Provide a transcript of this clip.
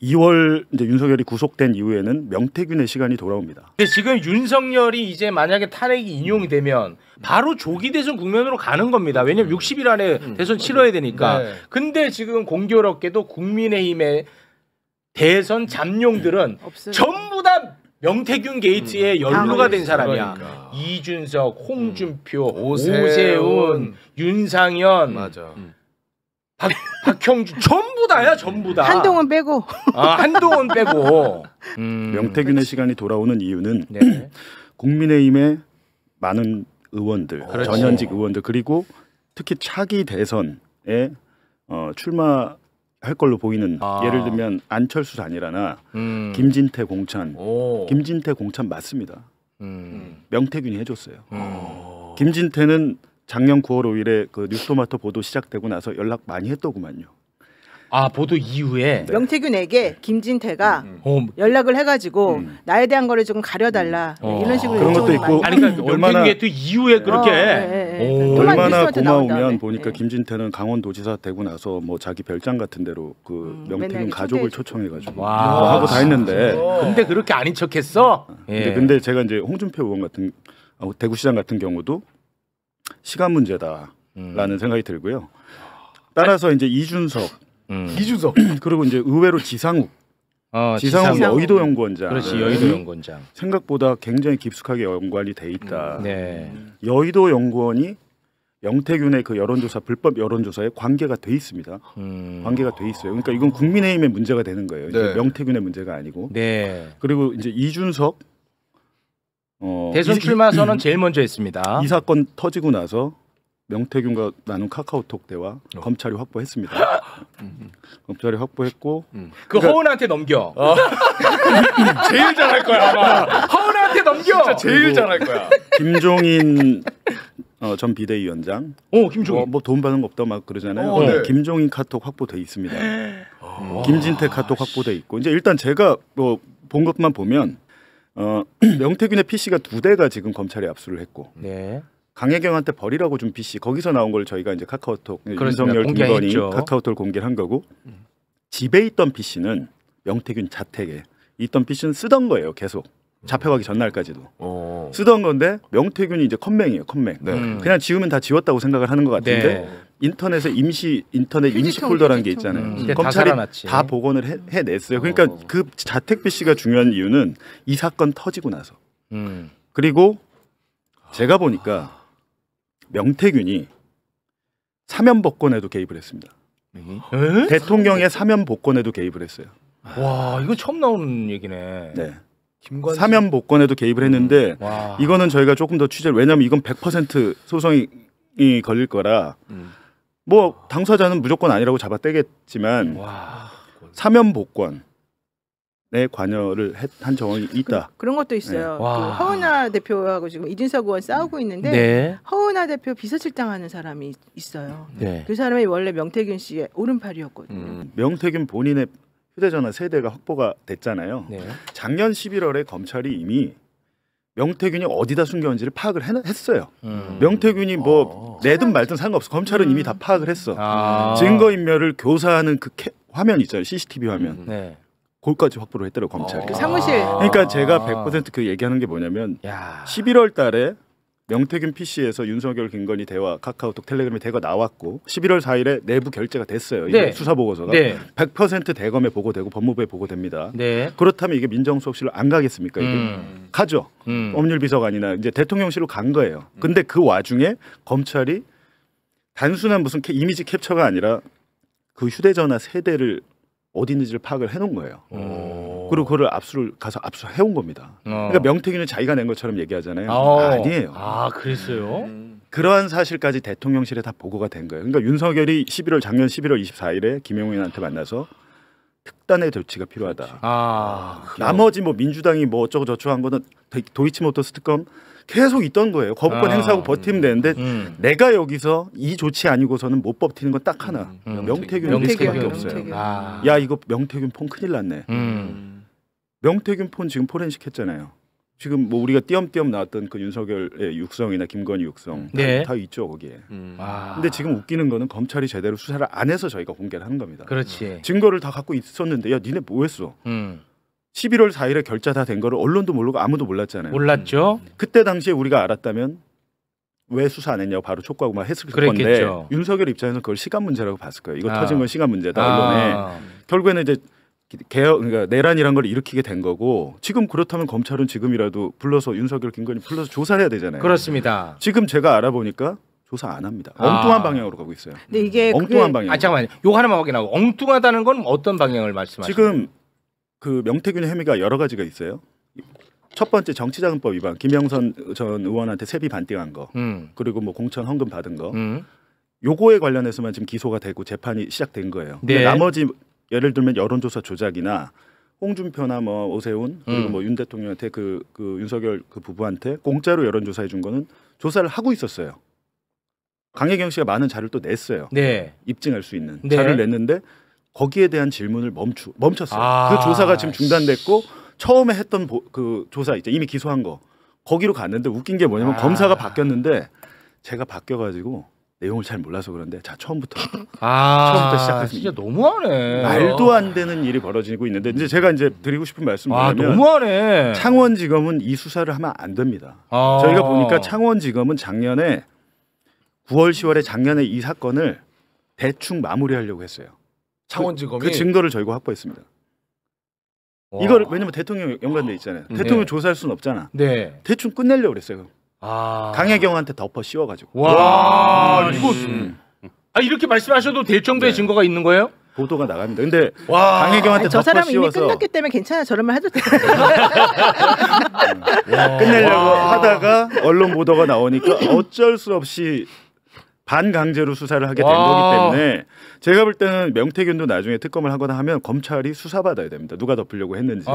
2월 이제 윤석열이 구속된 이후에는 명태균의 시간이 돌아옵니다. 근데 지금 윤석열이 이제 만약에 탄핵이 인용이 되면 바로 조기 대선 국면으로 가는 겁니다. 왜냐면 60일 안에 대선 치러야 되니까. 네. 근데 지금 공교롭게도 국민의힘의 대선 잠룡들은 전부 다 명태균 게이트에 연루가 된 사람이야. 그러니까. 이준석, 홍준표, 오세훈, 오세훈 윤상현, 맞아. 박형준 전부 다야, 전부 다. 한동훈 빼고. 한동훈 빼고. 명태균의 시간이 돌아오는 이유는 네. 국민의힘의 많은 의원들, 그렇지. 전현직 의원들 그리고 특히 차기 대선에 출마할 걸로 보이는 예를 들면 안철수 단일화나 김진태 공천, 김진태 공천 맞습니다. 명태균이 해줬어요. 김진태는 작년 9월 5일에 그 뉴스토마토 보도 시작되고 나서 연락 많이 했더구만요. 아, 보도 이후에 명태균에게 김진태가 연락을 해가지고 나에 대한 거를 좀 가려달라 이런 식으로 그런 것도 있고 아니 그러니까 얼마나 명태균이 또 이후에 그렇게 얼마나 고마우면 보니까 김진태는 강원도지사 되고 나서 뭐 자기 별장 같은 데로 그 명태균 가족을 초청해가지고 뭐 하고 다 했는데 근데 그렇게 아닌 척했어? 근데 제가 이제 홍준표 의원 같은 대구시장 같은 경우도 시간 문제다라는 생각이 들고요. 따라서 이제 이준석 그리고 이제 의외로 지상욱 여의도 연구원장 그렇지, 여의도 연구원장 생각보다 굉장히 깊숙하게 연관이 돼 있다. 네. 여의도 연구원이 명태균의 그 여론조사 불법 여론조사에 관계가 돼 있습니다. 관계가 돼 있어요. 그러니까 이건 국민의힘의 문제가 되는 거예요. 이제 네. 명태균의 문제가 아니고. 네. 그리고 이제 이준석 대선 출마 선언 제일 먼저 했습니다. 이 사건 터지고 나서 명태균과 나눈 카카오톡 대화 검찰이 확보했습니다. 검찰이 확보했고 그 허은한테 넘겨. 제일 잘할 거야 아마. 허은한테 넘겨. 진짜 제일 잘할 거야. 김종인 전 비대위원장. 김종인. 뭐 돈 받는 거 없다 막 그러잖아요. 네. 김종인 카톡 확보돼 있습니다. 김진태 카톡 확보돼 있고 이제 일단 제가 뭐 본 것만 보면 명태균의 PC가 2대가 지금 검찰에 압수를 했고. 네. 강혜경한테 버리라고 준 PC 거기서 나온 걸 저희가 이제 카카오톡 그렇습니다. 윤석열 김건희 카카오톡을 공개를 한 거고 집에 있던 PC는 명태균 자택에 있던 PC는 쓰던 거예요. 계속 잡혀가기 전날까지도 쓰던 건데 명태균이 이제 컴맹이에요. 컴맹. 네. 그냥 지우면 다 지웠다고 생각을 하는 것 같은데 네. 인터넷에 인터넷 임시 폴더라는 게 있잖아요. 검찰이 다 복원을 해냈어요. 그러니까 그 자택 PC가 중요한 이유는 이 사건 터지고 나서 그리고 제가 보니까 명태균이 사면 복권에도 개입을 했습니다. 대통령의 사면 복권에도 개입을 했어요. 와, 이거 처음 나오는 얘기네. 네. 사면 복권에도 개입을 했는데 이거는 저희가 조금 더 취재를 왜냐하면 이건 100% 소송이 걸릴 거라 뭐 당사자는 무조건 아니라고 잡아떼겠지만 사면 복권 에 관여를 한 정황이 있다. 그런 것도 있어요. 그 허은하 대표하고 지금 이준석 의원 싸우고 있는데 허은하 대표 비서실장하는 사람이 있어요. 그 사람이 원래 명태균 씨의 오른팔이었거든요. 명태균 본인의 휴대전화 세대가 확보가 됐잖아요. 작년 11월에 검찰이 이미 명태균이 어디다 숨겼는지를 파악을 했어요. 명태균이 뭐 내든 말든 상관없어. 검찰은 이미 다 파악을 했어. 증거인멸을 교사하는 그 화면 있잖아요. CCTV 화면. 그걸까지 확보를 했더라고 검찰이. 그 사무실. 그러니까 제가 100% 그 얘기하는 게 뭐냐면 11월 달에 명태균 PC에서 윤석열 김건희 대화 카카오톡 텔레그램의 대화가 나왔고 11월 4일에 내부 결재가 됐어요. 이게 수사 보고서가 100% 대검에 보고되고 법무부에 보고됩니다. 그렇다면 이게 민정수석실로 안 가겠습니까? 이게 가죠. 법률비서관이나 이제 대통령실로 간 거예요. 근데 그 와중에 검찰이 단순한 무슨 이미지 캡처가 아니라 그 휴대전화 세대를 어디 있는지를 파악을 해놓은 거예요. 그리고 그거를 가서 압수해온 겁니다. 그러니까 명태균은 자기가 낸 것처럼 얘기하잖아요. 아니에요. 그랬어요? 그러한 사실까지 대통령실에 다 보고가 된 거예요. 그러니까 윤석열이 작년 11월 24일에 김용민한테 만나서 특단의 조치가 필요하다. 나머지 뭐 민주당이 뭐 어쩌고 저쩌고 한 거는 도이치모터스 특검 계속 있던 거예요. 거부권 행사하고 버티면 되는데 내가 여기서 이 조치 아니고서는 못 버티는 건 딱 하나. 명태균 리스크밖에 없어요. 야 이거 명태균 폰 큰일 났네. 명태균 폰 지금 포렌식 했잖아요. 지금 뭐 우리가 띄엄띄엄 나왔던 그 윤석열의 육성이나 김건희 육성 다 있죠 거기에. 근데 지금 웃기는 거는 검찰이 제대로 수사를 안 해서 저희가 공개를 하는 겁니다. 그렇지. 증거를 다 갖고 있었는데 야 니네 뭐했어? 11월 4일에 결자 다 된 거를 언론도 모르고 아무도 몰랐잖아요. 몰랐죠. 그때 당시에 우리가 알았다면 왜 수사 안 했냐고 바로 촉구하고 막 했을 그랬겠죠. 건데 윤석열 입장에서는 그걸 시간 문제라고 봤을 거예요. 이거 터진 건 시간 문제다 언론에. 결국에는 이제 개혁, 그러니까 내란이란 걸 일으키게 된 거고 지금 그렇다면 검찰은 지금이라도 불러서 윤석열, 김건희 불러서 조사를 해야 되잖아요. 그렇습니다. 지금 제가 알아보니까 조사 안 합니다. 엉뚱한 방향으로 가고 있어요. 근데 이게 엉뚱한 방향. 잠깐만요. 요 하나만 확인하고 엉뚱하다는 건 어떤 방향을 말씀하시는 지금 그 명태균 혐의가 여러 가지가 있어요. 첫 번째 정치자금법 위반, 김영선 전 의원한테 세비 반띵한 거, 그리고 뭐 공천 헌금 받은 거, 요거에 관련해서만 지금 기소가 되고 재판이 시작된 거예요. 근데 나머지 예를 들면 여론조사 조작이나 홍준표나 뭐 오세훈 그리고 뭐 윤 대통령한테 그 윤석열 그 부부한테 공짜로 여론조사해 준 거는 조사를 하고 있었어요. 강혜경 씨가 많은 자료를 또 냈어요. 입증할 수 있는 자료를 냈는데 거기에 대한 질문을 멈췄어요. 그 조사가 지금 중단됐고 처음에 했던 그 조사 이제 이미 기소한 거 거기로 갔는데 웃긴 게 뭐냐면 검사가 바뀌었는데 제가 바뀌어가지고 내용을 잘 몰라서 그런데 자 처음부터 시작했습니다. 진짜 너무하네. 말도 안 되는 일이 벌어지고 있는데 이제 제가 이제 드리고 싶은 말씀은 뭐냐면 너무하네. 창원지검은 이 수사를 하면 안 됩니다. 저희가 보니까 창원지검은 작년에 9월 10월에 작년에 이 사건을 대충 마무리하려고 했어요. 창원지검이 그 증거를 저희가 확보했습니다. 이걸 왜냐면 대통령 연관돼 있잖아요. 대통령 조사할 수는 없잖아. 대충 끝내려고 그랬어요. 강혜경한테 덮어 씌워가지고. 와 이거 이렇게 말씀하셔도 될 정도의 증거가 있는 거예요? 보도가 나갑니다. 근데 강혜경한테 저 덮어 사람 이미 씌워서 끝났기 때문에 괜찮아. 저런 말 해도 돼. 끝내려고 하다가 언론 보도가 나오니까 어쩔 수 없이 반강제로 수사를 하게 된 거기 때문에 제가 볼 때는 명태균도 나중에 특검을 하거나 하면 검찰이 수사받아야 됩니다. 누가 덮으려고 했는지.